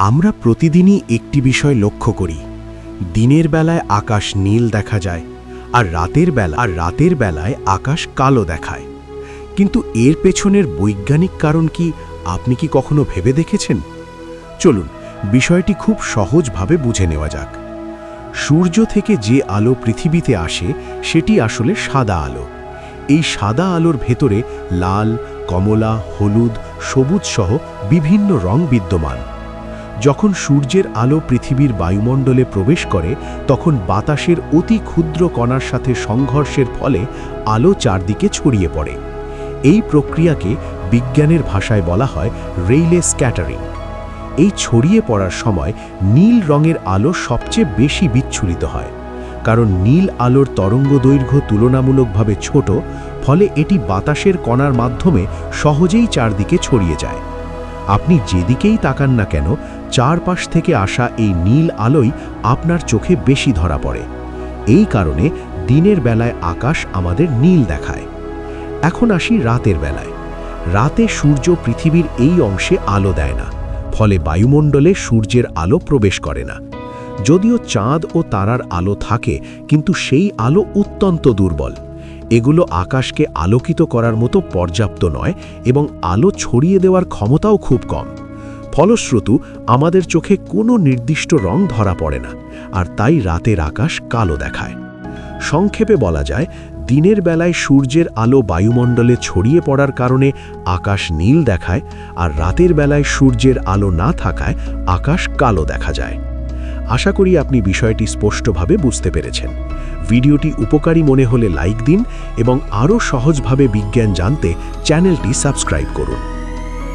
আমরা প্রতিদিনই একটি বিষয় লক্ষ্য করি। দিনের বেলায় আকাশ নীল দেখা যায়, আর রাতের বেলায় আকাশ কালো দেখায়। কিন্তু এর পেছনের বৈজ্ঞানিক কারণ কি আপনি কি কখনো ভেবে দেখেছেন? চলুন বিষয়টি খুব সহজভাবে বুঝে নেওয়া যাক। সূর্য থেকে যে আলো পৃথিবীতে আসে সেটি আসলে সাদা আলো। এই সাদা আলোর ভেতরে লাল, কমলা, হলুদ, সবুজ সহ বিভিন্ন রং বিদ্যমান। যখন সূর্যের আলো পৃথিবীর বায়ুমণ্ডলে প্রবেশ করে তখন বাতাসের অতি ক্ষুদ্র কণার সাথে সংঘর্ষের ফলে আলো চারদিকে ছড়িয়ে পড়ে। এই প্রক্রিয়াকে বিজ্ঞানের ভাষায় বলা হয় রেইলে স্ক্যাটারিং। এই ছড়িয়ে পড়ার সময় নীল রঙের আলো সবচেয়ে বেশি বিচ্ছুরিত হয়, কারণ নীল আলোর তরঙ্গদৈর্ঘ্য তুলনামূলকভাবে ছোট, ফলে এটি বাতাসের কণার মাধ্যমে সহজেই চারদিকে ছড়িয়ে যায়। আপনি যেদিকেই তাকান না কেন, চারপাশ থেকে আসা এই নীল আলোই আপনার চোখে বেশি ধরা পড়ে। এই কারণে দিনের বেলায় আকাশ আমাদের নীল দেখায়। এখন আসি রাতের বেলায়। রাতে সূর্য পৃথিবীর এই অংশে আলো দেয় না, ফলে বায়ুমণ্ডলে সূর্যের আলো প্রবেশ করে না। যদিও চাঁদ ও তারার আলো থাকে, কিন্তু সেই আলো অত্যন্ত দুর্বল। এগুলো আকাশকে আলোকিত করার মতো পর্যাপ্ত নয় এবং আলো ছড়িয়ে দেওয়ার ক্ষমতাও খুব কম। ফলশ্রুত আমাদের চোখে কোনো নির্দিষ্ট রং ধরা পড়ে না, আর তাই রাতের আকাশ কালো দেখায়। সংক্ষেপে বলা যায়, দিনের বেলায় সূর্যের আলো বায়ুমণ্ডলে ছড়িয়ে পড়ার কারণে আকাশ নীল দেখায়, আর রাতের বেলায় সূর্যের আলো না থাকায় আকাশ কালো দেখা যায়। আশা করি আপনি বিষয়টি স্পষ্টভাবে বুঝতে পেরেছেন। ভিডিওটি উপকারী মনে হলে লাইক দিন এবং আরও সহজভাবে বিজ্ঞান জানতে চ্যানেলটি সাবস্ক্রাইব করুন।